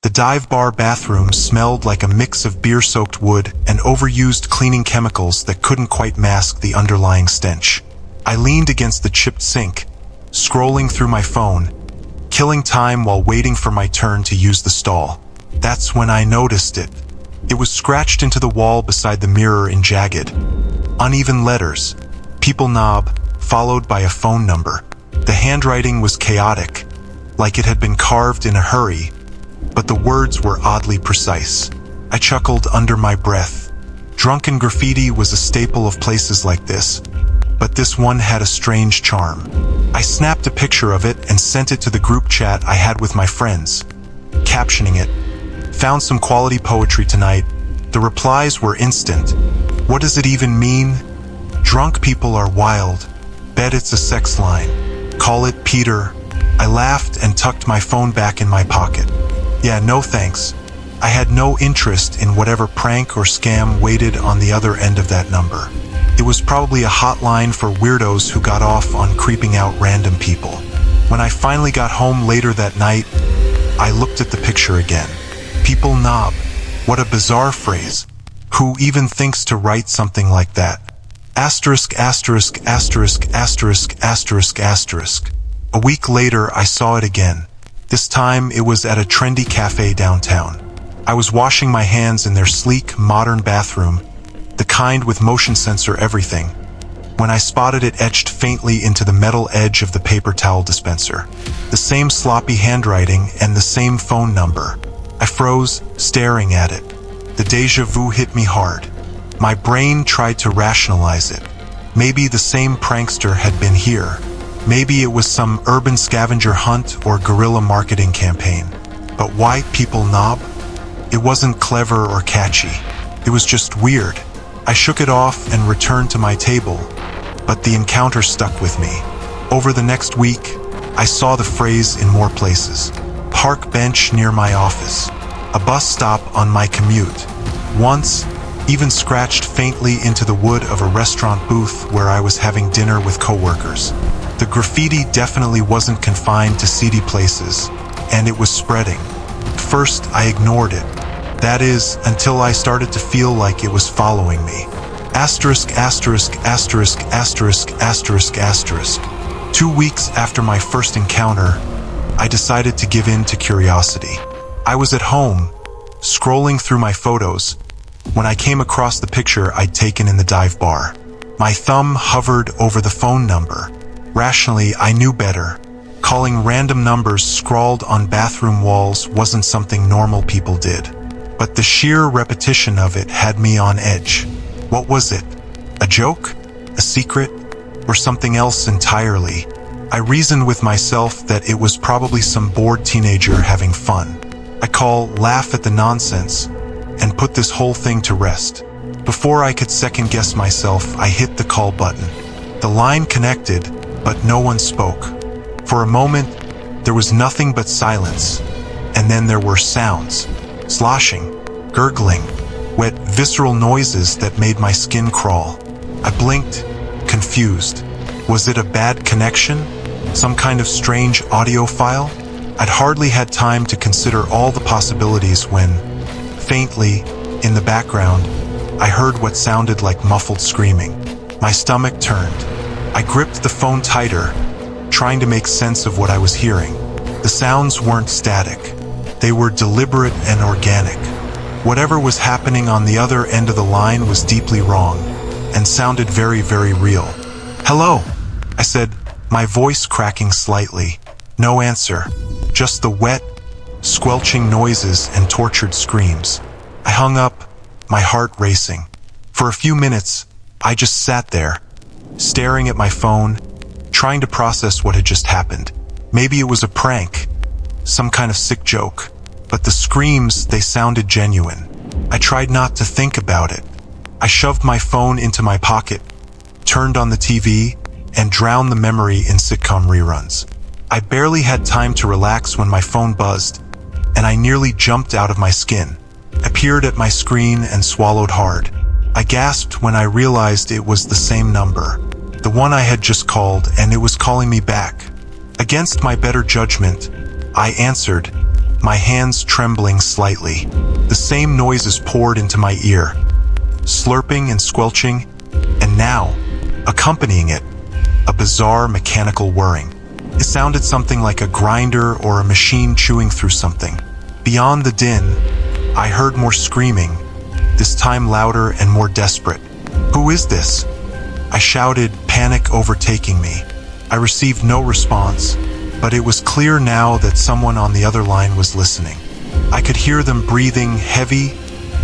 The dive bar bathroom smelled like a mix of beer-soaked wood and overused cleaning chemicals that couldn't quite mask the underlying stench. I leaned against the chipped sink, scrolling through my phone, killing time while waiting for my turn to use the stall. That's when I noticed it. It was scratched into the wall beside the mirror in jagged, uneven letters. People knob, followed by a phone number. The handwriting was chaotic, like it had been carved in a hurry, but the words were oddly precise. I chuckled under my breath. Drunken graffiti was a staple of places like this, but this one had a strange charm. I snapped a picture of it and sent it to the group chat I had with my friends, captioning it, "Found some quality poetry tonight." The replies were instant. "What does it even mean? Drunk people are wild. Bet it's a sex line. Call it Peter." I laughed and tucked my phone back in my pocket. Yeah, no thanks. I had no interest in whatever prank or scam waited on the other end of that number. It was probably a hotline for weirdos who got off on creeping out random people. When I finally got home later that night, I looked at the picture again. People knob. What a bizarre phrase. Who even thinks to write something like that? Asterisk, asterisk, asterisk, asterisk, asterisk, asterisk. A week later, I saw it again. This time, it was at a trendy cafe downtown. I was washing my hands in their sleek, modern bathroom, the kind with motion sensor everything, when I spotted it etched faintly into the metal edge of the paper towel dispenser. The same sloppy handwriting and the same phone number. I froze, staring at it. The déjà vu hit me hard. My brain tried to rationalize it. Maybe the same prankster had been here. Maybe it was some urban scavenger hunt or guerrilla marketing campaign. But why people knob? It wasn't clever or catchy. It was just weird. I shook it off and returned to my table, but the encounter stuck with me. Over the next week, I saw the phrase in more places. Park bench near my office. A bus stop on my commute. Once, even scratched faintly into the wood of a restaurant booth where I was having dinner with coworkers. The graffiti definitely wasn't confined to seedy places, and it was spreading. First, I ignored it. That is, until I started to feel like it was following me. Asterisk, asterisk, asterisk, asterisk, asterisk, asterisk. 2 weeks after my first encounter, I decided to give in to curiosity. I was at home, scrolling through my photos, when I came across the picture I'd taken in the dive bar. My thumb hovered over the phone number. Rationally, I knew better. Calling random numbers scrawled on bathroom walls wasn't something normal people did. But the sheer repetition of it had me on edge. What was it? A joke? A secret? Or something else entirely? I reasoned with myself that it was probably some bored teenager having fun. I laugh at the nonsense, and put this whole thing to rest. Before I could second-guess myself, I hit the call button. The line connected, but no one spoke. For a moment, there was nothing but silence, and then there were sounds. Sloshing, gurgling, wet, visceral noises that made my skin crawl. I blinked, confused. Was it a bad connection? Some kind of strange audio file? I'd hardly had time to consider all the possibilities when, faintly, in the background, I heard what sounded like muffled screaming. My stomach turned. I gripped the phone tighter, trying to make sense of what I was hearing. The sounds weren't static. They were deliberate and organic. Whatever was happening on the other end of the line was deeply wrong, and sounded very, very real. "Hello," I said, my voice cracking slightly. No answer, just the wet, squelching noises and tortured screams. I hung up, my heart racing. For a few minutes, I just sat there, staring at my phone, trying to process what had just happened. Maybe it was a prank, some kind of sick joke, but the screams, they sounded genuine. I tried not to think about it. I shoved my phone into my pocket, turned on the TV, and drowned the memory in sitcom reruns. I barely had time to relax when my phone buzzed, and I nearly jumped out of my skin. I peered at my screen and swallowed hard. I gasped when I realized it was the same number, the one I had just called, and it was calling me back. Against my better judgment, I answered, my hands trembling slightly. The same noises poured into my ear, slurping and squelching, and now, accompanying it, a bizarre mechanical whirring. It sounded something like a grinder or a machine chewing through something. Beyond the din, I heard more screaming, this time louder and more desperate. "Who is this?" I shouted, panic overtaking me. I received no response, but it was clear now that someone on the other line was listening. I could hear them breathing heavy,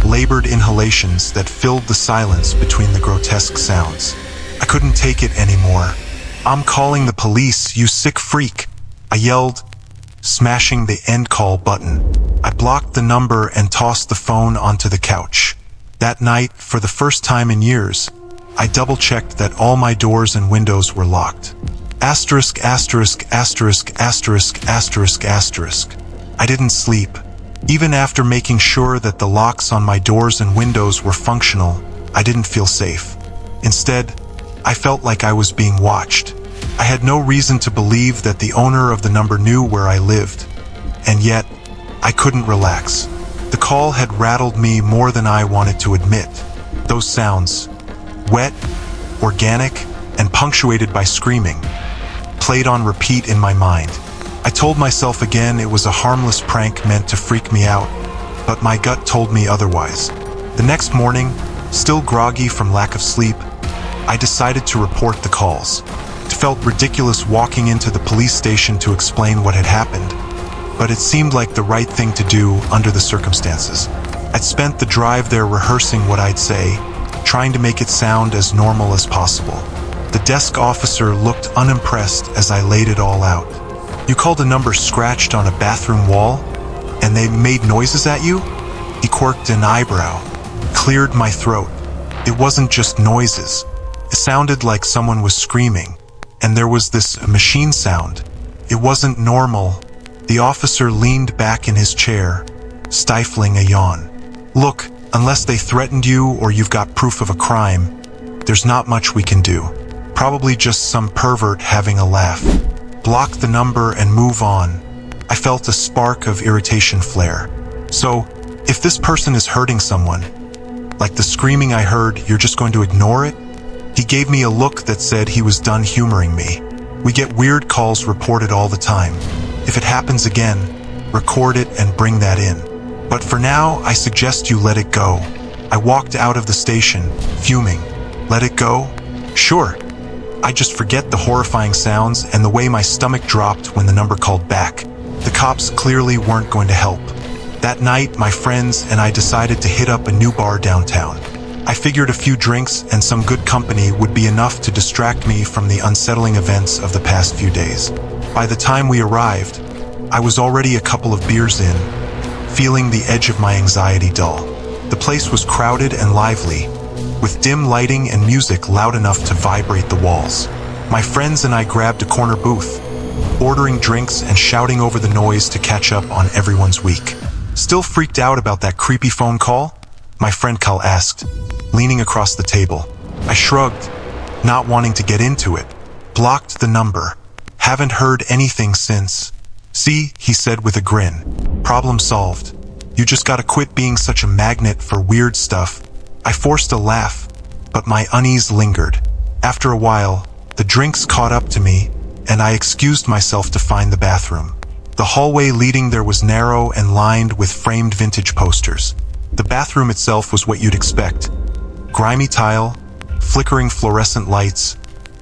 labored inhalations that filled the silence between the grotesque sounds. I couldn't take it anymore. "I'm calling the police, you sick freak!" I yelled, smashing the end call button. I blocked the number and tossed the phone onto the couch. That night, for the first time in years, I double-checked that all my doors and windows were locked. Asterisk, asterisk, asterisk, asterisk, asterisk, asterisk. I didn't sleep. Even after making sure that the locks on my doors and windows were functional, I didn't feel safe. Instead, I felt like I was being watched. I had no reason to believe that the owner of the number knew where I lived. And yet, I couldn't relax. The call had rattled me more than I wanted to admit. Those sounds, wet, organic, and punctuated by screaming, played on repeat in my mind. I told myself again it was a harmless prank meant to freak me out, but my gut told me otherwise. The next morning, still groggy from lack of sleep, I decided to report the calls. It felt ridiculous walking into the police station to explain what had happened, but it seemed like the right thing to do under the circumstances. I'd spent the drive there rehearsing what I'd say, trying to make it sound as normal as possible. The desk officer looked unimpressed as I laid it all out. "You called a number scratched on a bathroom wall, and they made noises at you?" He quirked an eyebrow, cleared my throat. It wasn't just noises. It sounded like someone was screaming, and there was this machine sound. It wasn't normal. The officer leaned back in his chair, stifling a yawn. "Look, unless they threatened you or you've got proof of a crime, there's not much we can do. Probably just some pervert having a laugh. Block the number and move on." I felt a spark of irritation flare. "So, if this person is hurting someone, like the screaming I heard, you're just going to ignore it?" He gave me a look that said he was done humoring me. "We get weird calls reported all the time. If it happens again, record it and bring that in. But for now, I suggest you let it go." I walked out of the station, fuming. Let it go? Sure. I just forget the horrifying sounds and the way my stomach dropped when the number called back. The cops clearly weren't going to help. That night, my friends and I decided to hit up a new bar downtown. I figured a few drinks and some good company would be enough to distract me from the unsettling events of the past few days. By the time we arrived, I was already a couple of beers in, feeling the edge of my anxiety dull. The place was crowded and lively, with dim lighting and music loud enough to vibrate the walls. My friends and I grabbed a corner booth, ordering drinks and shouting over the noise to catch up on everyone's week. "Still freaked out about that creepy phone call?" my friend Cal asked, leaning across the table. I shrugged, not wanting to get into it. "Blocked the number. Haven't heard anything since." "See," he said with a grin. "Problem solved. You just gotta quit being such a magnet for weird stuff." I forced a laugh, but my unease lingered. After a while, the drinks caught up to me, and I excused myself to find the bathroom. The hallway leading there was narrow and lined with framed vintage posters. The bathroom itself was what you'd expect. Grimy tile, flickering fluorescent lights,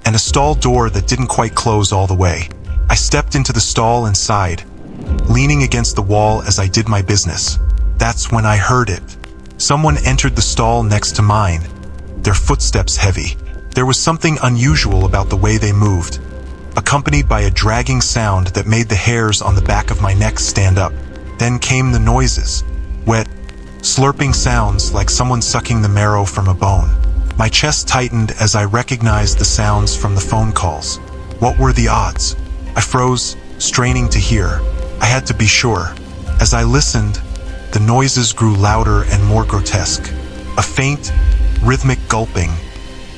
and a stall door that didn't quite close all the way. I stepped into the stall and sighed, leaning against the wall as I did my business. That's when I heard it. Someone entered the stall next to mine, their footsteps heavy. There was something unusual about the way they moved, accompanied by a dragging sound that made the hairs on the back of my neck stand up. Then came the noises, wet, slurping sounds like someone sucking the marrow from a bone. My chest tightened as I recognized the sounds from the phone calls. What were the odds? I froze, straining to hear. I had to be sure. As I listened, the noises grew louder and more grotesque. A faint, rhythmic gulping,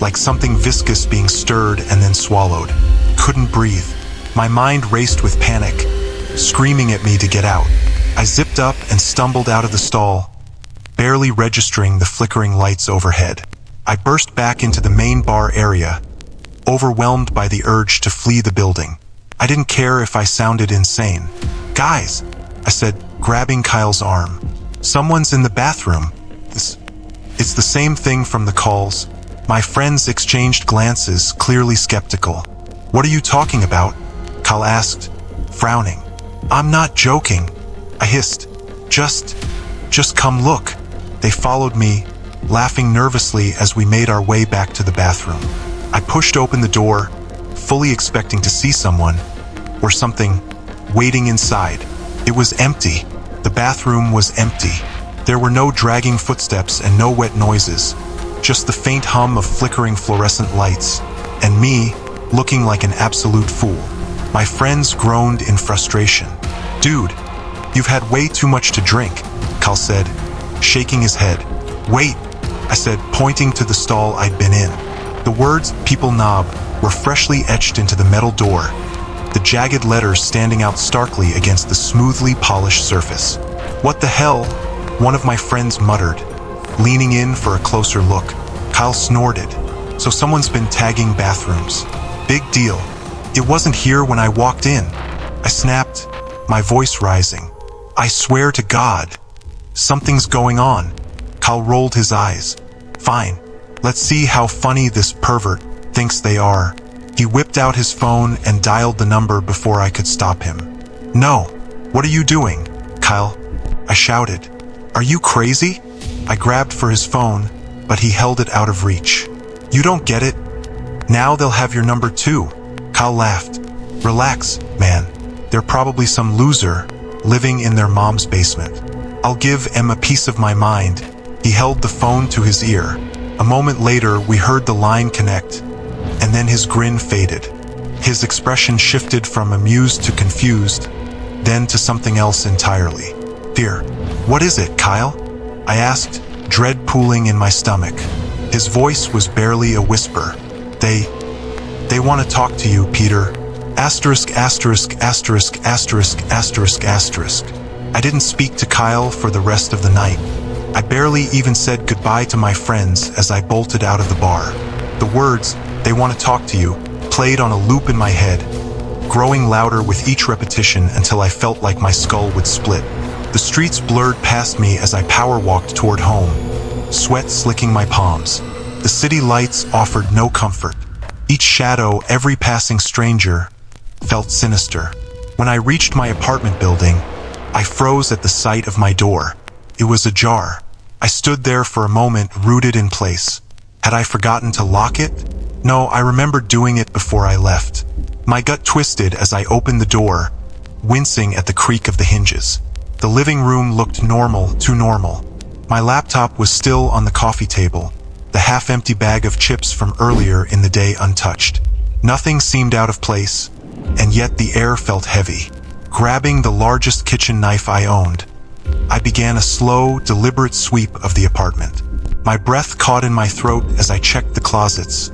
like something viscous being stirred and then swallowed. Couldn't breathe. My mind raced with panic, screaming at me to get out. I zipped up and stumbled out of the stall, barely registering the flickering lights overhead. I burst back into the main bar area, overwhelmed by the urge to flee the building. I didn't care if I sounded insane. "Guys," I said, grabbing Kyle's arm. "Someone's in the bathroom." It's the same thing from the calls. My friends exchanged glances, clearly skeptical. "What are you talking about?" Kyle asked, frowning. "I'm not joking," I hissed. Just come look." They followed me, laughing nervously as we made our way back to the bathroom. I pushed open the door, fully expecting to see someone, or something, waiting inside. It was empty. The bathroom was empty. There were no dragging footsteps and no wet noises, just the faint hum of flickering fluorescent lights, and me, looking like an absolute fool. My friends groaned in frustration. "Dude, you've had way too much to drink," Kyle said, shaking his head. "Wait," I said, pointing to the stall I'd been in. The words "People Knob" were freshly etched into the metal door, the jagged letters standing out starkly against the smoothly polished surface. "What the hell?" one of my friends muttered, leaning in for a closer look. Kyle snorted. "So someone's been tagging bathrooms. Big deal. It wasn't here when I walked in," I snapped, my voice rising. "I swear to God, something's going on." Kyle rolled his eyes. "Fine. Let's see how funny this pervert thinks they are." He whipped out his phone and dialed the number before I could stop him. "No. What are you doing, Kyle?" I shouted. "Are you crazy?" I grabbed for his phone, but he held it out of reach. "You don't get it? Now they'll have your number too." Kyle laughed. "Relax, man. They're probably some loser living in their mom's basement. I'll give Em a piece of my mind." He held the phone to his ear. A moment later, we heard the line connect, and then his grin faded. His expression shifted from amused to confused, then to something else entirely. "Fear. What is it, Kyle?" I asked, dread pooling in my stomach. His voice was barely a whisper. They want to talk to you, Peter. Asterisk, asterisk, asterisk, asterisk, asterisk, asterisk. I didn't speak to Kyle for the rest of the night. I barely even said goodbye to my friends as I bolted out of the bar. The words, "They want to talk to you," played on a loop in my head, growing louder with each repetition until I felt like my skull would split. The streets blurred past me as I power-walked toward home, sweat slicking my palms. The city lights offered no comfort. Each shadow, every passing stranger, felt sinister. When I reached my apartment building, I froze at the sight of my door. It was ajar. I stood there for a moment, rooted in place. Had I forgotten to lock it? No, I remembered doing it before I left. My gut twisted as I opened the door, wincing at the creak of the hinges. The living room looked normal, too normal. My laptop was still on the coffee table, the half-empty bag of chips from earlier in the day untouched. Nothing seemed out of place, and yet the air felt heavy. Grabbing the largest kitchen knife I owned, I began a slow, deliberate sweep of the apartment. My breath caught in my throat as I checked the closets,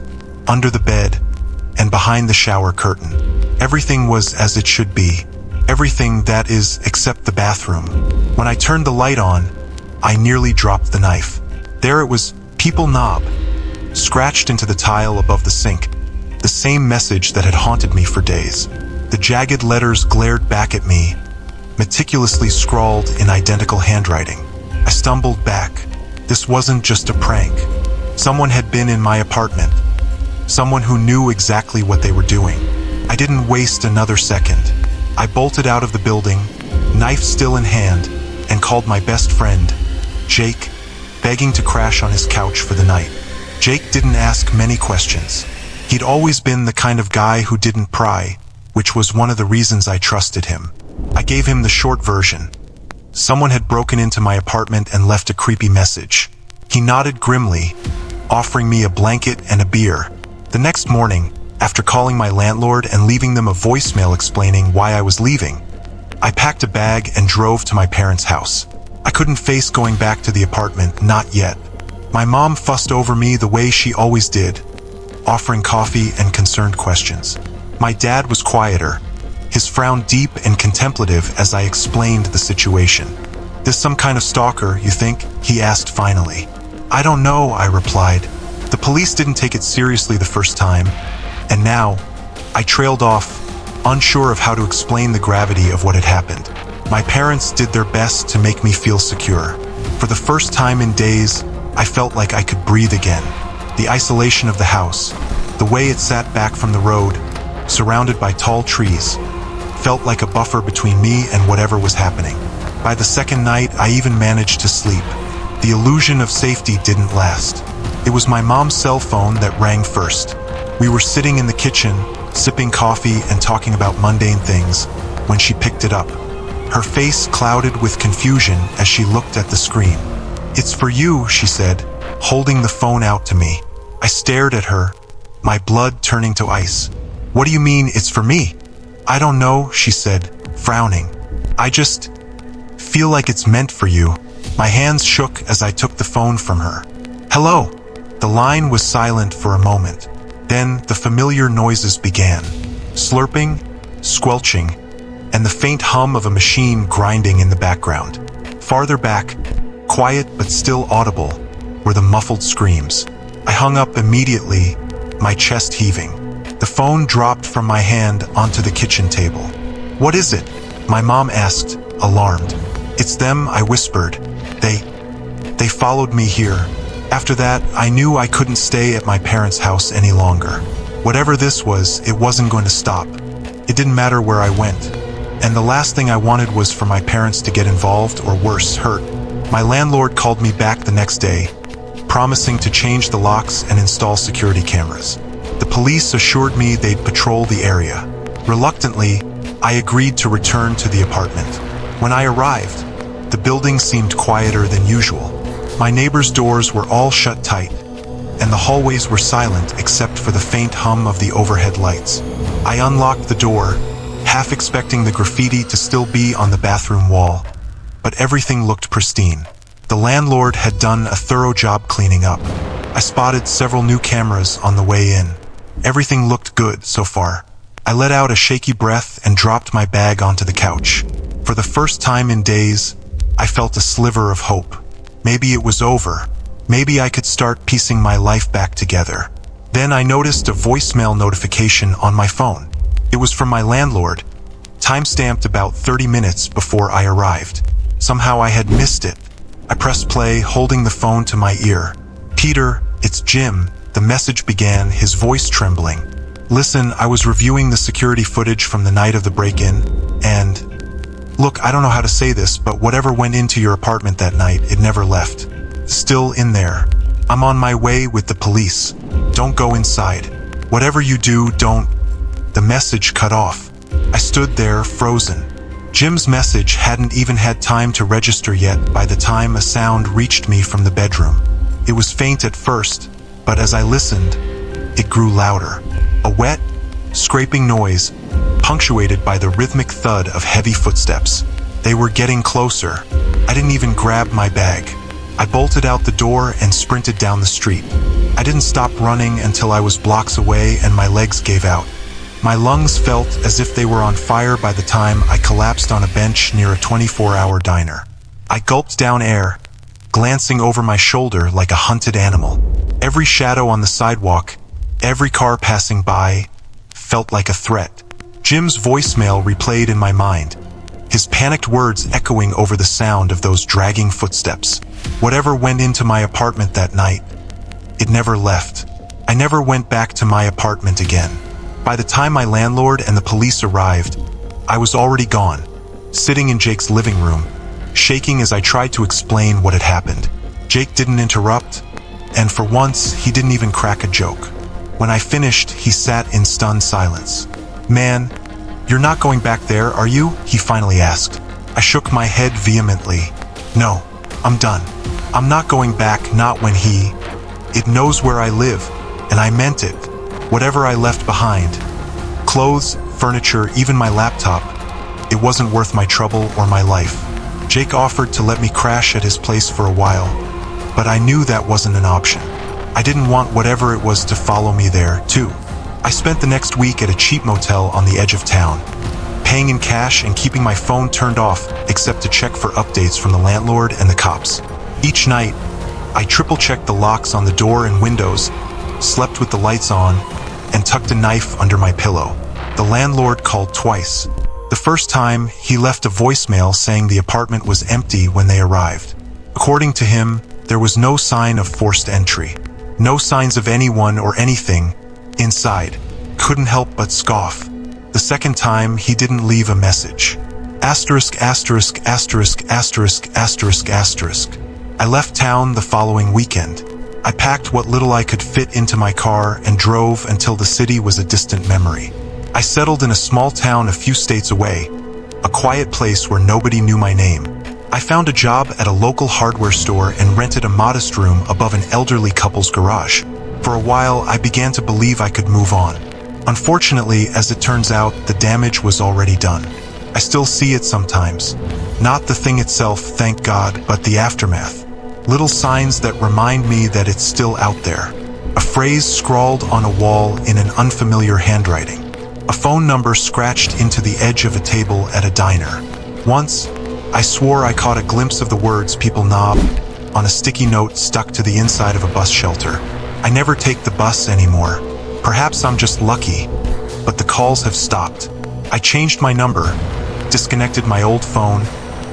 under the bed, and behind the shower curtain. Everything was as it should be. Everything, that is, except the bathroom. When I turned the light on, I nearly dropped the knife. There it was, "People Knob," scratched into the tile above the sink, the same message that had haunted me for days. The jagged letters glared back at me, meticulously scrawled in identical handwriting. I stumbled back. This wasn't just a prank. Someone had been in my apartment. Someone who knew exactly what they were doing. I didn't waste another second. I bolted out of the building, knife still in hand, and called my best friend, Jake, begging to crash on his couch for the night. Jake didn't ask many questions. He'd always been the kind of guy who didn't pry, which was one of the reasons I trusted him. I gave him the short version. Someone had broken into my apartment and left a creepy message. He nodded grimly, offering me a blanket and a beer. The next morning, after calling my landlord and leaving them a voicemail explaining why I was leaving, I packed a bag and drove to my parents' house. I couldn't face going back to the apartment, not yet. My mom fussed over me the way she always did, offering coffee and concerned questions. My dad was quieter. his frown deep and contemplative as I explained the situation. "This some kind of stalker, you think?" he asked finally. "I don't know," I replied. The police didn't take it seriously the first time, and now I trailed off, unsure of how to explain the gravity of what had happened. My parents did their best to make me feel secure. For the first time in days, I felt like I could breathe again. The isolation of the house, the way it sat back from the road, surrounded by tall trees, felt like a buffer between me and whatever was happening. By the second night, I even managed to sleep. The illusion of safety didn't last. It was my mom's cell phone that rang first. We were sitting in the kitchen, sipping coffee and talking about mundane things, when she picked it up. Her face clouded with confusion as she looked at the screen. "It's for you," she said, holding the phone out to me. I stared at her, my blood turning to ice. "What do you mean, it's for me?" "I don't know," she said, frowning. "I just feel like it's meant for you." My hands shook as I took the phone from her. "Hello." The line was silent for a moment. Then the familiar noises began. Slurping, squelching, and the faint hum of a machine grinding in the background. Farther back, quiet but still audible, were the muffled screams. I hung up immediately, my chest heaving. The phone dropped from my hand onto the kitchen table. "What is it?" my mom asked, alarmed. "It's them," I whispered. They followed me here. After that, I knew I couldn't stay at my parents' house any longer. Whatever this was, it wasn't going to stop. It didn't matter where I went. And the last thing I wanted was for my parents to get involved or worse, hurt. My landlord called me back the next day, promising to change the locks and install security cameras. The police assured me they'd patrol the area. Reluctantly, I agreed to return to the apartment. When I arrived, the building seemed quieter than usual. My neighbors' doors were all shut tight, and the hallways were silent except for the faint hum of the overhead lights. I unlocked the door, half expecting the graffiti to still be on the bathroom wall, but everything looked pristine. The landlord had done a thorough job cleaning up. I spotted several new cameras on the way in. Everything looked good so far. I let out a shaky breath and dropped my bag onto the couch. For the first time in days, I felt a sliver of hope. Maybe it was over. Maybe I could start piecing my life back together. Then I noticed a voicemail notification on my phone. It was from my landlord, time-stamped about 30 minutes before I arrived. Somehow I had missed it. I pressed play, holding the phone to my ear. "Peter, it's Jim," the message began, his voice trembling. "Listen, I was reviewing the security footage from the night of the break-in, and... Look, I don't know how to say this, but whatever went into your apartment that night, it never left. Still in there. I'm on my way with the police. Don't go inside. Whatever you do, don't..." The message cut off. I stood there, frozen. Jim's message hadn't even had time to register yet by the time a sound reached me from the bedroom. It was faint at first, but as I listened, it grew louder. A wet, scraping noise, punctuated by the rhythmic thud of heavy footsteps. They were getting closer. I didn't even grab my bag. I bolted out the door and sprinted down the street. I didn't stop running until I was blocks away and my legs gave out. My lungs felt as if they were on fire by the time I collapsed on a bench near a 24-hour diner. I gulped down air, glancing over my shoulder like a hunted animal. Every shadow on the sidewalk, every car passing by, felt like a threat. Jim's voicemail replayed in my mind, his panicked words echoing over the sound of those dragging footsteps. Whatever went into my apartment that night, it never left. I never went back to my apartment again. By the time my landlord and the police arrived, I was already gone, sitting in Jake's living room, shaking as I tried to explain what had happened. Jake didn't interrupt, and for once, he didn't even crack a joke. When I finished, he sat in stunned silence. "Man, you're not going back there, are you?" he finally asked. I shook my head vehemently. "No, I'm done. I'm not going back, not when he... It knows where I live, and I meant it. Whatever I left behind, clothes, furniture, even my laptop, it wasn't worth my trouble or my life." Jake offered to let me crash at his place for a while, but I knew that wasn't an option. I didn't want whatever it was to follow me there, too. I spent the next week at a cheap motel on the edge of town, paying in cash and keeping my phone turned off except to check for updates from the landlord and the cops. Each night, I triple-checked the locks on the door and windows, slept with the lights on, and tucked a knife under my pillow. The landlord called twice. The first time, he left a voicemail saying the apartment was empty when they arrived. According to him, there was no sign of forced entry. No signs of anyone or anything inside. Couldn't help but scoff. The second time, he didn't leave a message. Asterisk, asterisk, asterisk, asterisk, asterisk, asterisk. I left town the following weekend. I packed what little I could fit into my car and drove until the city was a distant memory. I settled in a small town a few states away, a quiet place where nobody knew my name. I found a job at a local hardware store and rented a modest room above an elderly couple's garage. For a while, I began to believe I could move on. Unfortunately, as it turns out, the damage was already done. I still see it sometimes. Not the thing itself, thank God, but the aftermath. Little signs that remind me that it's still out there. A phrase scrawled on a wall in an unfamiliar handwriting. A phone number scratched into the edge of a table at a diner. Once, I swore I caught a glimpse of the words "people knob" on a sticky note stuck to the inside of a bus shelter. I never take the bus anymore. Perhaps I'm just lucky, but the calls have stopped. I changed my number, disconnected my old phone,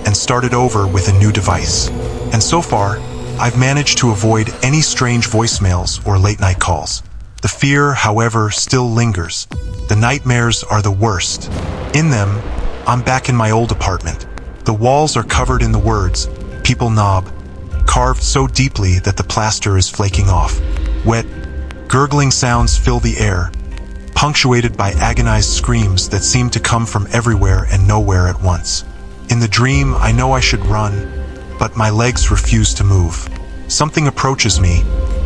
and started over with a new device. And so far, I've managed to avoid any strange voicemails or late-night calls. The fear, however, still lingers. The nightmares are the worst. In them, I'm back in my old apartment. The walls are covered in the words, "people knob," carved so deeply that the plaster is flaking off. Wet, gurgling sounds fill the air, punctuated by agonized screams that seem to come from everywhere and nowhere at once. In the dream, I know I should run, but my legs refuse to move. Something approaches me,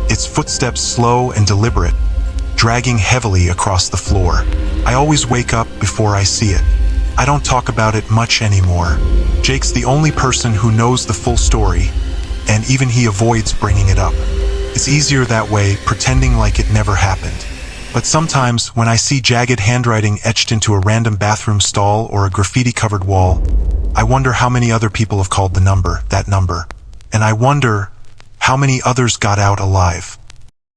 its footsteps slow and deliberate, dragging heavily across the floor. I always wake up before I see it. I don't talk about it much anymore. Jake's the only person who knows the full story, and even he avoids bringing it up. It's easier that way, pretending like it never happened. But sometimes, when I see jagged handwriting etched into a random bathroom stall or a graffiti-covered wall, I wonder how many other people have called that number, and I wonder how many others got out alive.